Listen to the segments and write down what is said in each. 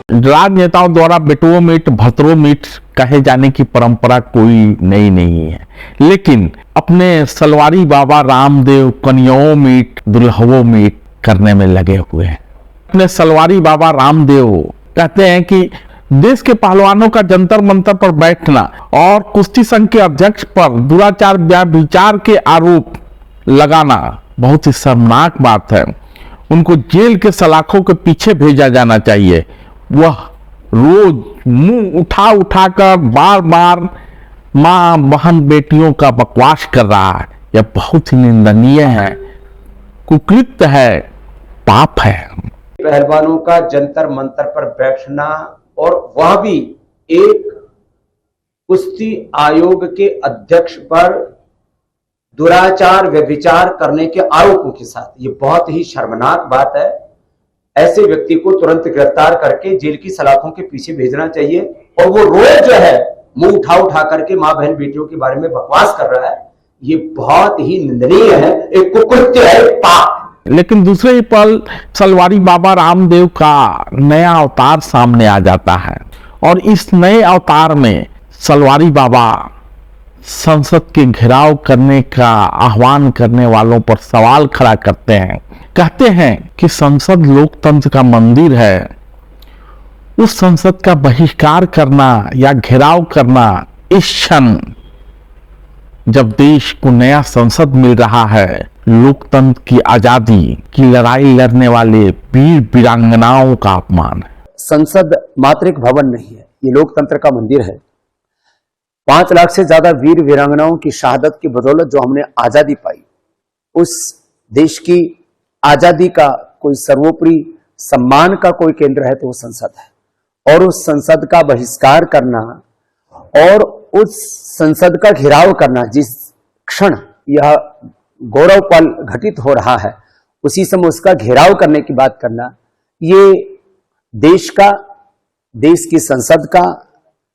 राजनेताओं द्वारा बेटुओं मीट भतरो मीट कहे जाने की परंपरा कोई नई नहीं है, लेकिन अपने सलवारी बाबा रामदेव कन्याओं मीट दुल्हवों मीट करने में लगे हुए हैं। अपने सलवारी बाबा रामदेव कहते हैं कि देश के पहलवानों का जंतर मंतर पर बैठना और कुश्ती संघ के अध्यक्ष पर दुराचार व्यभिचार के आरोप लगाना बहुत ही शर्मनाक बात है। उनको जेल के सलाखों के पीछे भेजा जाना चाहिए। वह रोज मुंह उठा उठाकर बार बार मां बहन बेटियों का बकवास कर रहा है। यह बहुत ही निंदनीय है, कुकृत्य है, पाप है। पहलवानों का जंतर मंतर पर बैठना और वह भी एक कुश्ती आयोग के अध्यक्ष पर दुराचार व्यभिचार करने के आरोपों के साथ, ये बहुत ही शर्मनाक बात है। ऐसे व्यक्ति को तुरंत गिरफ्तार करके जेल की सलाखों के पीछे भेजना चाहिए। और वो रोज जो है मुंह उठा उठा करके मां बहन बेटियों के बारे में बकवास कर रहा है, ये बहुत ही निंदनीय है, एक कुकृत्य है, पाप। लेकिन दूसरे ही पल सलवारी बाबा रामदेव का नया अवतार सामने आ जाता है और इस नए अवतार में सलवारी बाबा संसद के घेराव करने का आह्वान करने वालों पर सवाल खड़ा करते हैं। कहते हैं कि संसद लोकतंत्र का मंदिर है, उस संसद का बहिष्कार करना या घेराव करना इस क्षण जब देश को नया संसद मिल रहा है, लोकतंत्र की आजादी की लड़ाई लड़ने वाले वीर वीरांगनाओं का अपमान है। संसद मात्र एक भवन नहीं है, ये लोकतंत्र का मंदिर है। 5 लाख से ज्यादा वीर वीरांगनाओं की शहादत की बदौलत जो हमने आजादी पाई, उस देश की आजादी का कोई सर्वोपरि सम्मान का कोई केंद्र है तो वो संसद है। और उस संसद का बहिष्कार करना और उस संसद का घेराव करना, जिस क्षण यह गौरव पल घटित हो रहा है उसी समय उसका घेराव करने की बात करना, ये देश का, देश की संसद का,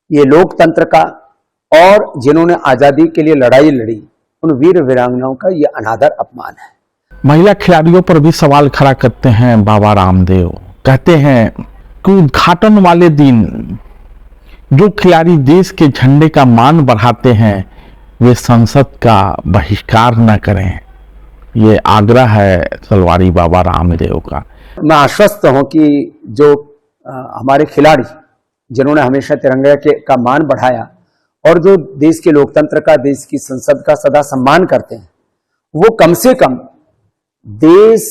ये लोकतंत्र का और जिन्होंने आजादी के लिए लड़ाई लड़ी उन वीर वीरांगनाओं का ये अनादर अपमान है। महिला खिलाड़ियों पर भी सवाल खड़ा करते हैं बाबा रामदेव। कहते हैं कि उद्घाटन वाले दिन जो खिलाड़ी देश के झंडे का मान बढ़ाते हैं वे संसद का बहिष्कार न करें। ये आग्रह है सलवारी बाबा रामदेव का। मैं आश्वस्त हूं कि जो हमारे खिलाड़ी जिन्होंने हमेशा तिरंगे का मान बढ़ाया और जो देश के लोकतंत्र का, देश की संसद का सदा सम्मान करते हैं, वो कम से कम देश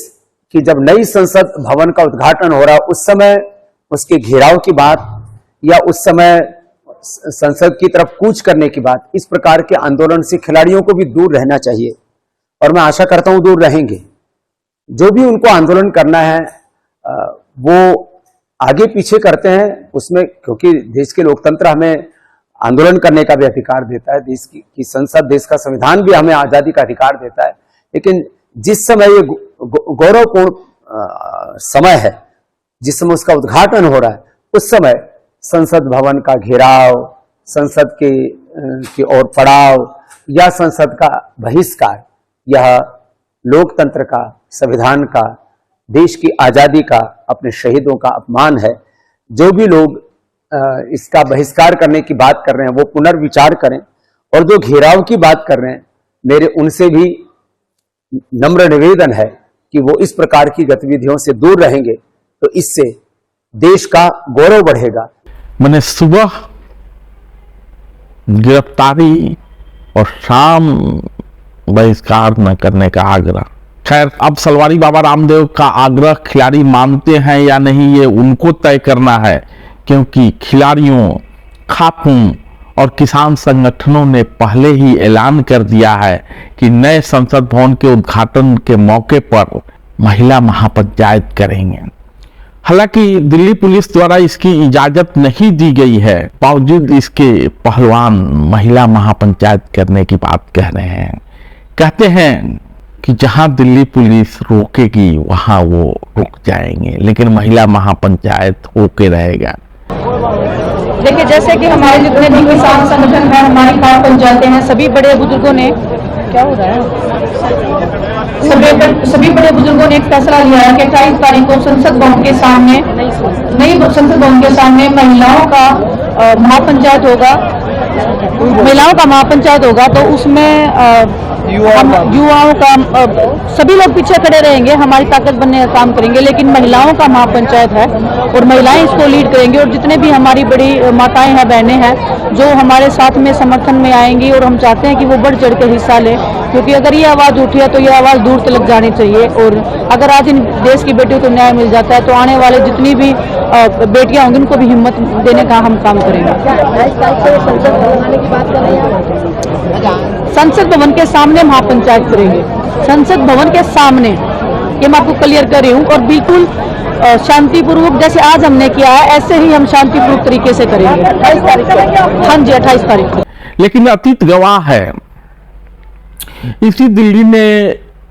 की जब नई संसद भवन का उद्घाटन हो रहा उस समय उसके घेराव की बात या उस समय संसद की तरफ कूच करने की बात, इस प्रकार के आंदोलन से खिलाड़ियों को भी दूर रहना चाहिए। और मैं आशा करता हूं दूर रहेंगे। जो भी उनको आंदोलन करना है वो आगे पीछे करते हैं उसमें, क्योंकि देश के लोकतंत्र हमें आंदोलन करने का भी अधिकार देता है, देश की संसद, देश का संविधान भी हमें आजादी का अधिकार देता है। लेकिन जिस समय ये गौरवपूर्ण समय है, जिस समय उसका उद्घाटन हो रहा है, उस समय संसद भवन का घेराव, संसद की ओर पड़ाव या संसद का बहिष्कार, यह लोकतंत्र का, संविधान का, देश की आजादी का, अपने शहीदों का अपमान है। जो भी लोग इसका बहिष्कार करने की बात कर रहे हैं वो पुनर्विचार करें, और जो घेराव की बात कर रहे हैं मेरे उनसे भी नम्र निवेदन है कि वो इस प्रकार की गतिविधियों से दूर रहेंगे तो इससे देश का गौरव बढ़ेगा। मैंने सुबह गिरफ्तारी और शाम बहिष्कार न करने का आग्रह। खैर, अब सलवारी बाबा रामदेव का आग्रह खिलाड़ी मानते हैं या नहीं ये उनको तय करना है, क्योंकि खिलाड़ियों, खातून और किसान संगठनों ने पहले ही ऐलान कर दिया है कि नए संसद भवन के उद्घाटन के मौके पर महिला महापंचायत करेंगे। हालांकि दिल्ली पुलिस द्वारा इसकी इजाजत नहीं दी गई है, बावजूद इसके पहलवान महिला महापंचायत करने की बात कह रहे हैं। कहते हैं कि जहां दिल्ली पुलिस रोकेगी वहां वो रुक जाएंगे, लेकिन महिला महापंचायत होके रहेगा। देखिए, जैसे कि हमारे जितने भी किसान संगठन हैं, हमारी महापंचायतें हैं, सभी बड़े बुजुर्गों ने क्या हो रहा है, सभी सभी बड़े बुजुर्गों ने एक फैसला लिया है कि 28 तारीख को संसद भवन के सामने नई संसद भवन के सामने महिलाओं का महापंचायत होगा, तो उसमें युवाओं का सभी लोग पीछे खड़े रहेंगे, हमारी ताकत बनने का काम करेंगे, लेकिन महिलाओं का महापंचायत है और महिलाएं इसको लीड करेंगी। और जितने भी हमारी बड़ी माताएं हैं, बहनें हैं, जो हमारे साथ में समर्थन में आएंगी, और हम चाहते हैं कि वो बढ़ चढ़ के हिस्सा लें, क्योंकि अगर ये आवाज़ उठी है तो ये आवाज़ दूर तक जानी चाहिए। और अगर आज इन देश की बेटियों को न्याय मिल जाता है तो आने वाले जितनी भी बेटियां होंगी उनको भी हिम्मत देने का हम काम करेंगे। संसद भवन के सामने महापंचायत करेंगे, संसद भवन के सामने, ये मैं आपको क्लियर कर रही हूँ। और बिल्कुल शांतिपूर्वक, जैसे आज हमने किया है ऐसे ही हम शांतिपूर्वक तरीके से करेंगे। 28 तारीख को, हाँ जी 28 तारीख को। लेकिन अतीत गवाह है, इसी दिल्ली ने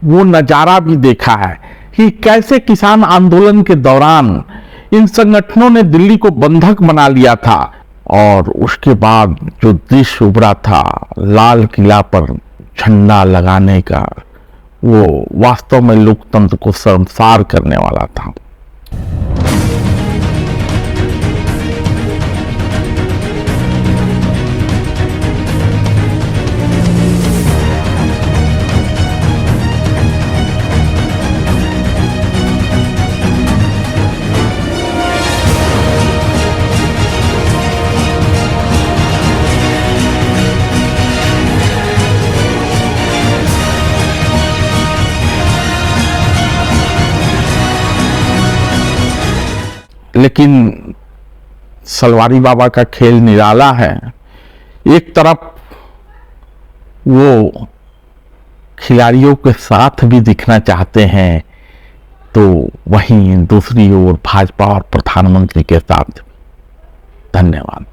वो नजारा भी देखा है कि कैसे किसान आंदोलन के दौरान इन संगठनों ने दिल्ली को बंधक बना लिया था, और उसके बाद जो दृश्य उभरा था लाल किला पर झंडा लगाने का, वो वास्तव में लोकतंत्र को शर्मसार करने वाला था। लेकिन सलवारी बाबा का खेल निराला है। एक तरफ वो खिलाड़ियों के साथ भी दिखना चाहते हैं, तो वहीं दूसरी ओर भाजपा और प्रधानमंत्री के साथ। धन्यवाद।